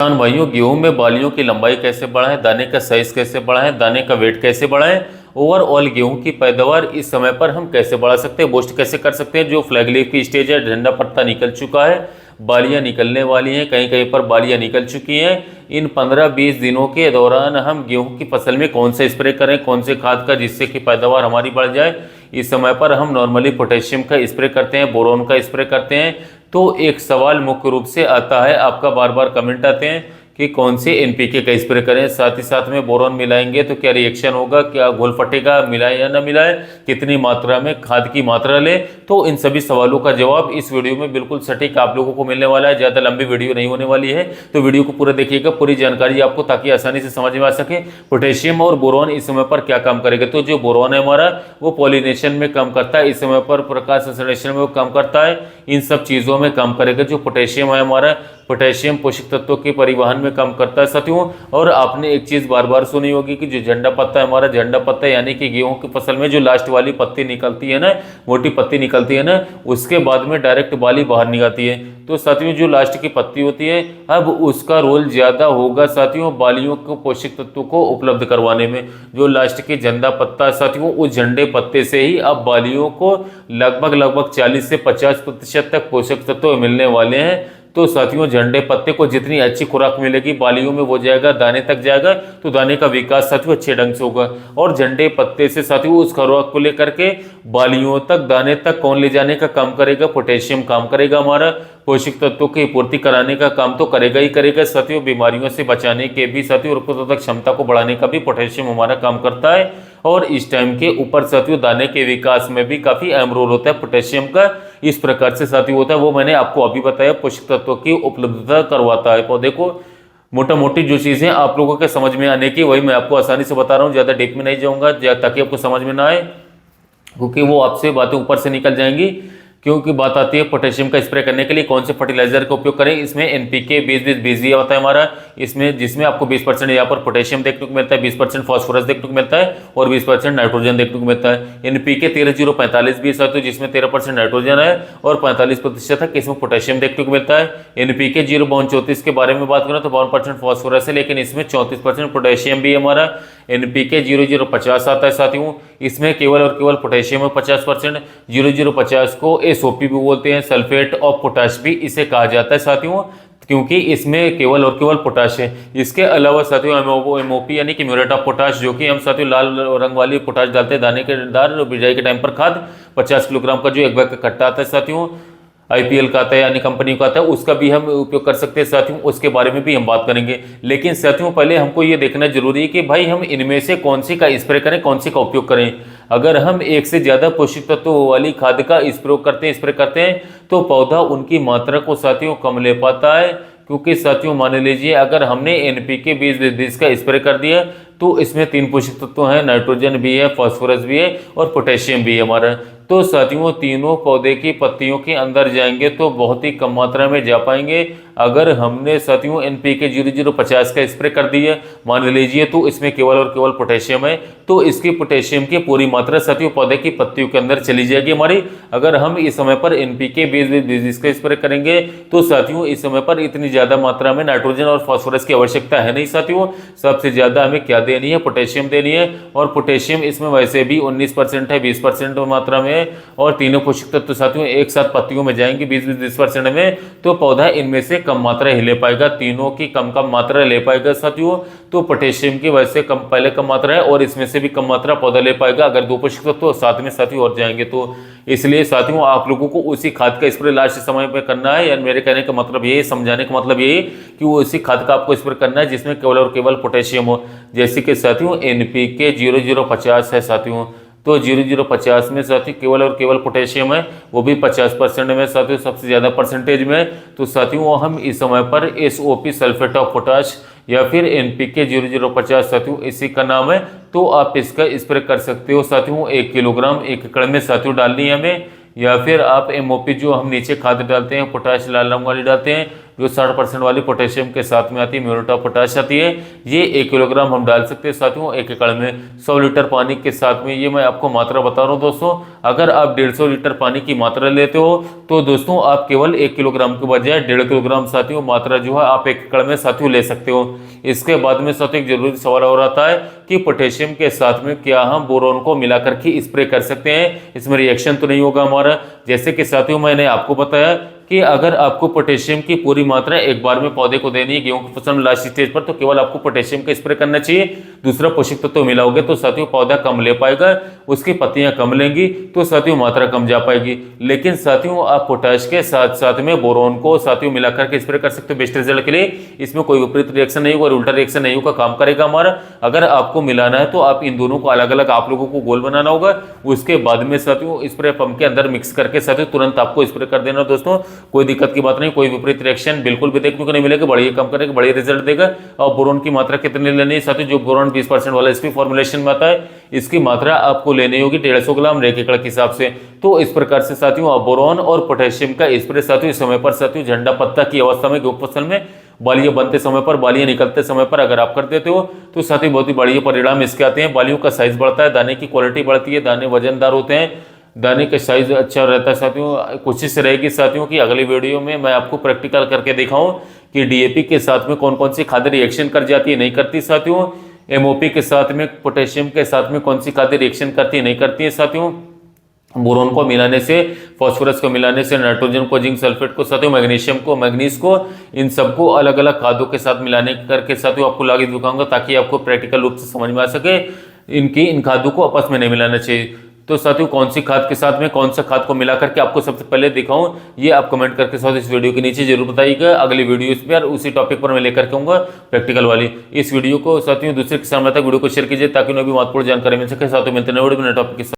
किसान भाइयों, गेहूं में बालियों की लंबाई कैसे बढ़ाएं, दाने का साइज कैसे बढ़ाएं, दाने का वेट कैसे बढ़ाएं, ओवरऑल गेहूं की पैदावार इस समय पर हम कैसे बढ़ा सकते हैं, बूस्ट कैसे कर सकते हैं। जो फ्लैग लीफ की स्टेज है, झंडा पत्ता निकल चुका है, बालियां निकलने वाली हैं, कहीं कहीं पर बालियां निकल चुकी हैं। इन 15-20 दिनों के दौरान हम गेहूं की फसल में कौन सा स्प्रे करें, कौन से खाद का, जिससे कि पैदावार हमारी बढ़ जाए। इस समय पर हम नॉर्मली पोटेशियम का स्प्रे करते हैं, बोरोन का स्प्रे करते हैं। तो एक सवाल मुख्य रूप से आता है, आपका बार बार कमेंट आते हैं कि कौन से एनपीके का स्प्रे करें, साथ ही साथ में बोरॉन मिलाएंगे तो क्या रिएक्शन होगा, क्या घोल फटेगा, मिलाए या ना मिलाए, कितनी मात्रा में खाद की मात्रा ले। तो इन सभी सवालों का जवाब इस वीडियो में बिल्कुल सटीक आप लोगों को मिलने वाला है। ज़्यादा लंबी वीडियो नहीं होने वाली है, तो वीडियो को पूरा देखिएगा, पूरी जानकारी आपको, ताकि आसानी से समझ में आ सके पोटेशियम और बोरॉन इस समय पर क्या काम करेगा। तो जो बोरॉन है हमारा, वो पॉलिनेशन में काम करता है, इस समय पर प्रकाश संश्लेषण में वो काम करता है, इन सब चीज़ों में काम करेगा। जो पोटेशियम है हमारा, पोटेशियम पोषक तत्वों के परिवहन में काम करता है साथियों। और आपने एक चीज बार बार सुनी होगी कि जो झंडा पत्ता है हमारा, झंडा पत्ता यानी कि गेहूं की फसल में जो लास्ट वाली पत्ती निकलती है ना, मोटी पत्ती निकलती है ना, उसके बाद में डायरेक्ट बाली बाहर निकलती है। तो साथियों जो लास्ट की पत्ती होती है, अब उसका रोल ज्यादा होगा साथियों बालियों को पोषक तत्वों को उपलब्ध करवाने में। जो लास्ट की झंडा पत्ता है साथियों, उस झंडे पत्ते से ही अब बालियों को लगभग 40 से 50% तक पोषक तत्व मिलने वाले हैं। तो साथियों झंडे पत्ते को जितनी अच्छी खुराक मिलेगी बालियों में, वो जाएगा दाने तक जाएगा, तो दाने का विकास साथियों अच्छे ढंग से होगा। और झंडे पत्ते से साथियों उस खुराक को लेकर के बालियों तक, दाने तक कौन ले जाने का काम करेगा, पोटेशियम काम करेगा हमारा। पोषक तत्वों की पूर्ति कराने का काम तो करेगा ही करेगा साथियों, बीमारियों से बचाने के भी साथियों, रोग प्रतिरोधक क्षमता को बढ़ाने का भी पोटेशियम हमारा काम करता है। और इस टाइम के ऊपर साथियों दाने के विकास में भी काफी अहम रोल होता है पोटेशियम का। इस प्रकार से साथियों होता है, वो मैंने आपको अभी बताया, पोषक तत्वों की उपलब्धता करवाता है पौधे को। मोटा मोटी जो चीजें आप लोगों के समझ में आने की, वही मैं आपको आसानी से बता रहा हूँ, ज्यादा डीप में नहीं जाऊंगा ताकि आपको समझ में ना आए, क्योंकि वो आपसे बातें ऊपर से निकल जाएंगी। क्योंकि बात आती है पोटेशियम का स्प्रे करने के लिए कौन से फर्टिलाइजर का उपयोग करें। इसमें एनपीके 20-20-20 होता है हमारा, इसमें जिसमें आपको 20% यहाँ पर पोटेशियम देखने को मिलता है, 20% फास्फोरस देखने को मिलता है और 20% नाइट्रोजन देखने को मिलता है। एनपीके 13-0-45 भी साथियों, जिसमें 13% नाइट्रोजन है और 45% तक इसमें पोटेशियम देखने को मिलता है। एनपीके 0-34 के बारे में बात करें तो 52% फास्फोरस है, लेकिन इसमें 34% पोटेशियम भी है हमारा। एनपीके 0050 आता है साथियों, इसमें केवल और केवल पोटेशियम है 50%। 0050 को एसओपी भी बोलते हैं, सल्फेट ऑफ पोटाश भी इसे कहा जाता है साथियों, क्योंकि इसमें केवल और केवल पोटाश है। इसके अलावा साथियों एमओपी यानी कि म्यूरेट ऑफ पोटाश, जो कि हम साथियों लाल रंग वाली पोटाश डालते हैं दाने के दार बिजाई के टाइम पर खाद, 50 किलोग्राम का जो एक बैग का कट्टा आता है साथियों, आईपीएल का आता है यानी कंपनी का आता है, उसका भी हम उपयोग कर सकते हैं साथियों, उसके बारे में भी हम बात करेंगे। लेकिन साथियों पहले हमको ये देखना जरूरी है कि भाई हम इनमें से कौन सी का स्प्रे करें, कौन सी का उपयोग करें। अगर हम एक से ज्यादा पोषक तत्वों वाली खाद का स्प्रे करते हैं तो पौधा उनकी मात्रा को साथियों कम ले पाता है। क्योंकि साथियों मान लीजिए अगर हमने एनपीके 20-20 का स्प्रे कर दिया तो इसमें 3 पोषक तत्व हैं, नाइट्रोजन भी है, फास्फोरस भी है और पोटेशियम भी है हमारा। तो साथियों तीनों पौधे की पत्तियों के अंदर जाएंगे तो बहुत ही कम मात्रा में जा पाएंगे। अगर हमने साथियों एनपीके 0050 का स्प्रे कर दिया मान लीजिए, तो इसमें केवल और केवल पोटेशियम है, तो इसकी पोटेशियम की पूरी मात्रा साथियों पौधे की पत्तियों के अंदर चली जाएगी हमारी। अगर हम इस समय पर एनपीके 20-20 का स्प्रे करेंगे तो साथियों इस समय पर इतनी ज्यादा मात्रा में नाइट्रोजन और फास्फोरस की आवश्यकता है नहीं साथियों। सबसे ज्यादा हमें क्या देनी है, पोटेशियम देनी है। और पोटेशियम इसमें वैसे भी 19% है, 20% मात्रा में, और तीनों पोषक तत्व साथियों एक साथ पत्तियों में जाएंगे 20-20% में, तो पौधा इनमें से कम मात्रा ही ले पाएगा, तीनों की कम कम मात्रा ले पाएगा साथियों। तो पोटेशियम की वैसे कम, पहले कम मात्रा है और इसमें से भी कम मात्रा पौधा ले पाएगा अगर 2 पोषक तत्व साथ में साथियों और जाएंगे तो। इसलिए साथियों आप लोगों को उसी खाद का स्प्रे लास्ट समय पे करना है, यानी मेरे कहने का मतलब ये, समझाने का मतलब ये कि वो उसी खाद का आपको स्प्रे करना है जिसमें केवल और केवल पोटेशियम हो। जैसे कि साथियों एनपीके 0050 है साथियों, तो 0050 में साथियों केवल और केवल पोटेशियम है, वो भी 50% में साथियों, सबसे ज़्यादा परसेंटेज में। तो साथियों हम इस समय पर एसओपी सल्फेट ऑफ पोटाश या फिर एनपीके 0050 साथियों इसी का नाम है, तो आप इसका स्प्रे कर सकते हो साथियों। 1 किलोग्राम 1 एकड़ में साथियों डालनी है हमें, या फिर आप एमओपी जो हम नीचे खाद डालते हैं पोटाश लाल रंग वाली डालते हैं जो 60% वाली पोटेशियम के साथ में आती है, म्यूरेट ऑफ पोटाश आती है, ये 1 किलोग्राम हम डाल सकते हैं साथियों 1 एकड़ में 100 लीटर पानी के साथ में। ये मैं आपको मात्रा बता रहा हूँ दोस्तों। अगर आप 150 लीटर पानी की मात्रा लेते हो तो दोस्तों आप केवल 1 किलोग्राम के बजाय 1.5 किलोग्राम साथियों मात्रा जो है आप 1 एकड़ में साथियों ले सकते हो। इसके बाद में साथियों एक जरूरी सवाल और आता है कि पोटेशियम के साथ में क्या हम बोरोन को मिलाकर के स्प्रे कर सकते हैं, इसमें रिएक्शन तो नहीं होगा हमारा। जैसे कि साथियों मैंने आपको बताया कि अगर आपको पोटेशियम की पूरी मात्रा एक बार में पौधे को देनी है गेहूं की फसल में लास्ट स्टेज पर, तो केवल आपको पोटेशियम का स्प्रे करना चाहिए। दूसरा पोषक तत्व मिलाओगे तो साथियों पौधा कम ले पाएगा, उसकी पत्तियां कम लेंगी, तो साथियों मात्रा कम जा पाएगी। लेकिन साथियों आप पोटाश के साथ साथ में बोरोन को साथियों मिलाकर के स्प्रे कर सकते हो बेस्ट रिजल्ट के लिए। इसमें कोई विपरीत रिएक्शन नहीं होगा, उल्टा रिएक्शन नहीं होगा, काम करेगा हमारा। अगर आपको मिलाना है तो आप इन दोनों को अलग अलग आप लोगों को गोल बनाना होगा, उसके बाद में साथियों स्प्रे पंप के अंदर मिक्स करके साथियों तुरंत आपको स्प्रे कर देना दोस्तों। कोई दिक्कत की बात नहीं, कोई विपरीत रिएक्शन बिल्कुल भी देखने को नहीं मिलेगा, बढ़िया काम करेगा, बढ़िया रिजल्ट देगा। और बोरोन की मात्रा कितनी लेनी है साथियों, जो बोरोन 20% वाला इसकी फॉर्मुलेशन में आता है, इसकी मात्रा आपको लेनी होगी 150 ग्राम 1 एकड़ के हिसाब से। तो इस प्रकार से साथियों आप बोरोन और पोटेशियम का स्प्रे साथियों इस समय पर साथियों झंडा पत्ता की अवस्था में गेहूं फसल में बालियां बनते समय पर, बालियां निकलते समय पर अगर आप कर देते हो तो साथियों बहुत ही बढ़िया परिणाम इसके आते हैं। बालियों का साइज बढ़ता है, दाने की क्वालिटी बढ़ती है, दाने वजनदार होते हैं, दाने का साइज अच्छा रहता है साथियों। कोशिश रहेगी साथियों की अगली वीडियो में मैं आपको प्रैक्टिकल करके दिखाऊं कि डीएपी के साथ में कौन कौन सी खादें रिएक्शन कर जाती है, नहीं करती साथियों। एमओपी के साथ में, पोटेशियम के साथ में कौन सी खादें रिएक्शन करती है, नहीं करती है साथियों। बोरोन को मिलाने से, फास्फोरस को मिलाने से, नाइट्रोजन को, जिंक सल्फेट को साथियों, मैग्नीशियम को, मैग्नीज को, इन सबको अलग अलग खादों के साथ मिलाने करके साथियों आपको लागे दिखाऊंगा ताकि आपको प्रैक्टिकल रूप से समझ में आ सके। इन खादों को आपस में नहीं मिलाना चाहिए। तो साथियों कौन सी खाद के साथ में कौन सा खाद को मिला करके आपको सबसे पहले दिखाऊं, ये आप कमेंट करके साथ इस वीडियो के नीचे जरूर बताइएगा। अगली वीडियो इस पर उसी टॉपिक पर मैं लेकर के आऊंगा प्रैक्टिकल वाली। इस वीडियो को साथियों दूसरे के सामने तक वीडियो को शेयर कीजिए ताकि उन्हें भी महत्वपूर्ण जानकारी मिल सके। साथियों मिलते हैं नए वीडियो में नए टॉपिक के साथ।